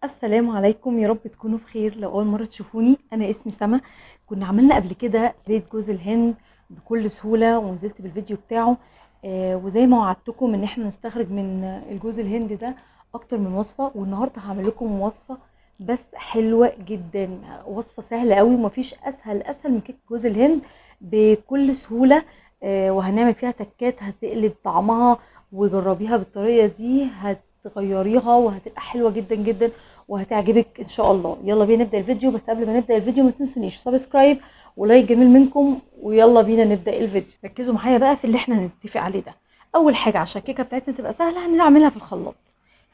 السلام عليكم، يا رب تكونوا بخير. لو اول مره تشوفوني، انا اسمي سما. كنا عملنا قبل كده زيت جوز الهند بكل سهوله ونزلت بالفيديو بتاعه. وزي ما وعدتكم ان احنا نستخرج من الجوز الهند ده اكتر من وصفه، والنهارده هعمل لكم وصفه بس حلوه جدا. وصفه سهله قوي ومفيش اسهل من كيك جوز الهند بكل سهوله. وهنعمل فيها تكات هتقلب طعمها، وجربيها بالطريقه دي هتغيريها وهتبقى حلوه جدا جدا وهتعجبك ان شاء الله. يلا بينا نبدا الفيديو، بس قبل ما نبدا الفيديو ما تنسونيش سبسكرايب ولايك جميل منكم، ويلا بينا نبدا الفيديو. ركزوا معايا بقى في اللي احنا هنتفق عليه ده. اول حاجه عشان الكيكه بتاعتنا تبقى سهله هنعملها في الخلاط.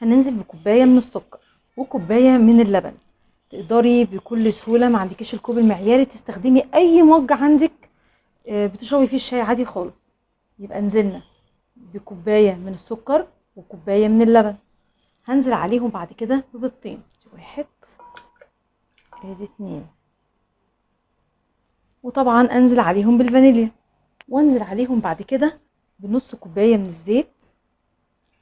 هننزل بكوبايه من السكر وكوبايه من اللبن. تقدري بكل سهوله، ما عندكيش الكوب المعياري تستخدمي اي مج عندك بتشربي فيه الشاي عادي خالص. يبقى نزلنا بكوبايه من السكر وكوبايه من اللبن. هنزل عليهم بعد كده ببيضتين، واحد ادي اتنين، وطبعا انزل عليهم بالفانيليا، وانزل عليهم بعد كده بنص كوبايه من الزيت.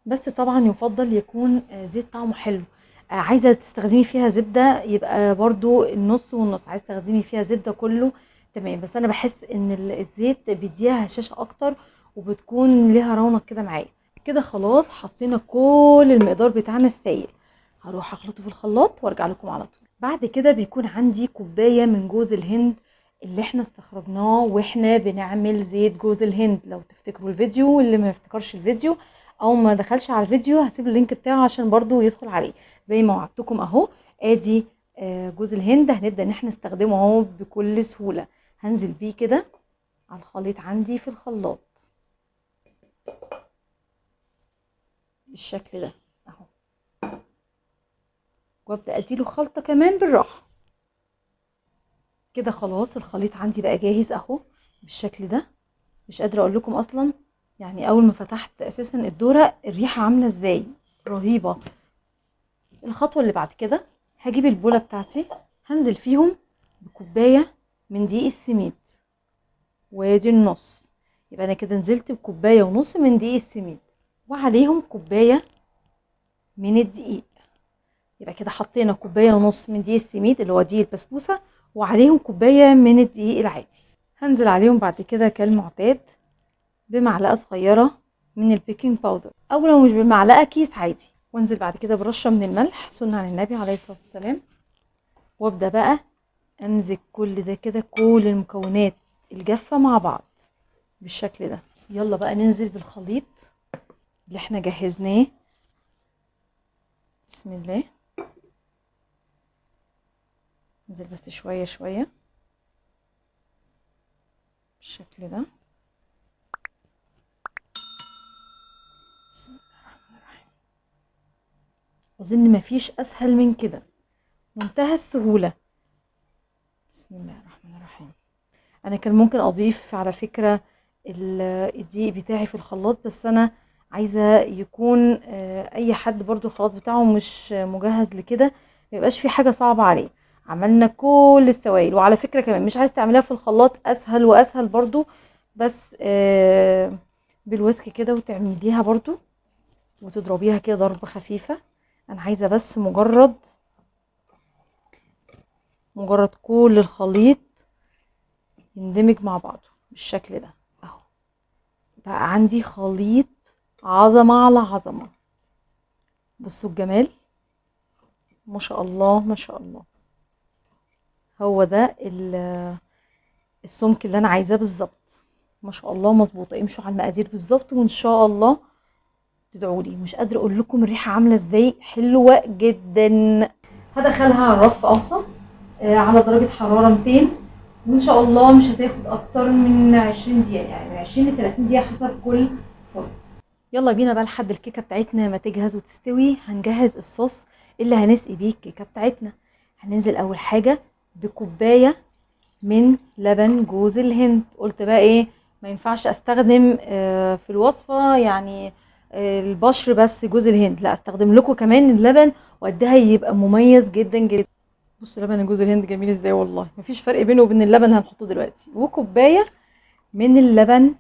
بس طبعا يفضل يكون زيت طعمه حلو. عايزه تستخدمي فيها زبده يبقى برضو النص والنص، عايزه تستخدمي فيها زبده كله تمام، بس انا بحس ان الزيت بيديها هشاشه اكتر وبتكون ليها رونق كده معايا. كده خلاص حطينا كل المقدار بتاعنا السائل. هروح اخلطه في الخلاط وارجع لكم على طول. بعد كده بيكون عندي كوبايه من جوز الهند اللي احنا استخرجناه واحنا بنعمل زيت جوز الهند. لو تفتكروا الفيديو، واللي ما يفتكرش الفيديو او ما دخلش على الفيديو هسيب اللينك بتاعه عشان برضو يدخل عليه. زي ما وعدتكم اهو، ادي جوز الهند هنبدا ان احنا نستخدمه اهو بكل سهوله. هنزل بيه كده على الخليط عندي في الخلاط بالشكل ده اهو، وابدا اديله خلطه كمان بالراحه. كده خلاص الخليط عندي بقى جاهز اهو بالشكل ده. مش قادره اقول لكم اصلا، يعني اول ما فتحت اساسا الدوره الريحه عامله ازاي، رهيبه. الخطوه اللي بعد كده هجيب البوله بتاعتي، هنزل فيهم بكوبايه من دقيق السميد، وادي النص. يبقى انا كده نزلت بكوبايه ونص من دقيق السميد، وعليهم كوبايه من الدقيق. يبقى كده حطينا كوبايه ونص من دقيق السميد اللي هو دقيق البسبوسه، وعليهم كوبايه من الدقيق العادي. هنزل عليهم بعد كده كالمعتاد بمعلقه صغيره من البيكنج باودر، او لو مش بمعلقه كيس عادي. وانزل بعد كده برشه من الملح سنه عن النبي عليه الصلاه والسلام. وابدا بقى امزج كل ده كده، كل المكونات الجافه مع بعض بالشكل ده. يلا بقى ننزل بالخليط اللي احنا جهزناه. بسم الله. ننزل بس شويه شويه بالشكل ده. بسم الله الرحمن الرحيم. اظن مفيش اسهل من كده، منتهى السهوله. بسم الله الرحمن الرحيم. انا كان ممكن اضيف على فكره الدقيق بتاعي في الخلاط، بس انا عايزه يكون اي حد برضو الخلاط بتاعه مش مجهز لكده، ميبقاش في حاجه صعبه عليه. عملنا كل السوائل، وعلى فكره كمان مش عايز تعمليها في الخلاط اسهل واسهل برضو، بس بالويسك كده وتعمليها برضو وتضربيها كده ضربه خفيفه. انا عايزه بس مجرد كل الخليط يندمج مع بعضه بالشكل ده اهو. بقى عندي خليط عظمة على عظمة. بصوا الجمال، ما شاء الله ما شاء الله. هو ده السمك اللي انا عايزاه بالظبط. ما شاء الله مظبوطه. امشوا على المقادير بالظبط وان شاء الله تدعولي. مش قادره اقول لكم الريحه عامله ازاي، حلوه جدا. هدخلها على رف اوسط على درجه حراره 200، وان شاء الله مش هتاخد اكتر من 20 دقيقه، يعني من 20 ل 30 دقيقه حسب كل فرن. يلا بينا بقى لحد الكيكه بتاعتنا ما تجهز وتستوي. هنجهز الصوص اللي هنسقي بيه الكيكه بتاعتنا. هننزل اول حاجه بكوبايه من لبن جوز الهند. قلت بقى ايه، ما ينفعش استخدم في الوصفه يعني البشر بس جوز الهند، لا استخدم لكم كمان اللبن وقدها يبقى مميز جدا جدا. بصوا لبن جوز الهند جميل ازاي، والله مفيش فرق بينه وبين اللبن اللي هنحطه دلوقتي. وكوبايه من اللبن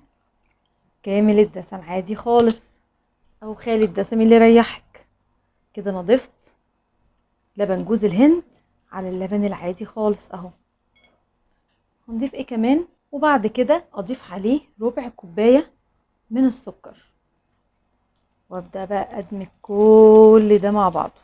كامل الدسم عادي خالص، او خالي الدسم اللي يريحك. كده انا ضفت لبن جوز الهند على اللبن العادي خالص اهو. هنضيف ايه كمان؟ وبعد كده اضيف عليه ربع كوبايه من السكر، وابدا بقى ادمج كل ده مع بعضه.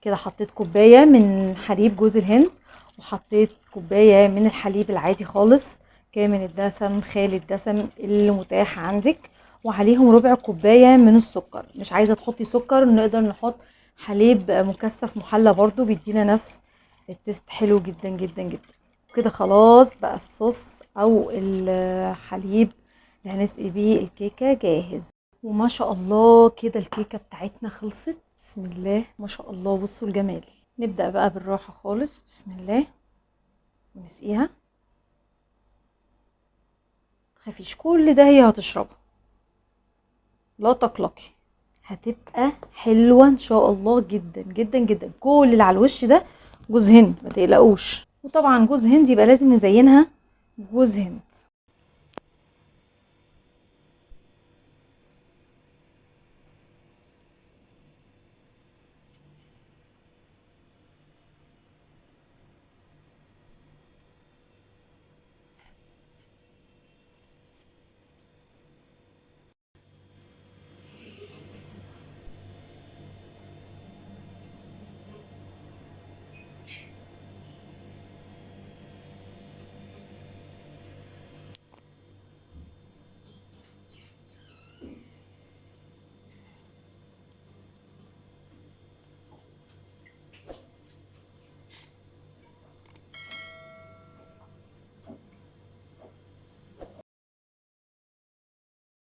كده حطيت كوبايه من حليب جوز الهند، وحطيت كوبايه من الحليب العادي خالص كامل الدسم خالي الدسم اللي متاح عندك، وعليهم ربع كوبايه من السكر. مش عايزه تحطي سكر نقدر نحط حليب مكثف محلى برضو بيدينا نفس التست حلو جدا جدا جدا. كده خلاص بقى الصوص او الحليب اللي هنسقي بيه الكيكه جاهز. وما شاء الله كده الكيكه بتاعتنا خلصت. بسم الله ما شاء الله، بصوا الجمال. نبدأ بقى بالراحة خالص، بسم الله، ونسقيها. متخافيش، كل ده هي هتشربه، لا تقلقي، هتبقى حلوة ان شاء الله جدا جدا جدا. كل اللي على الوش ده جوز هند، ما تقلقوش. وطبعا جوز هند يبقى لازم نزينها جوز هند.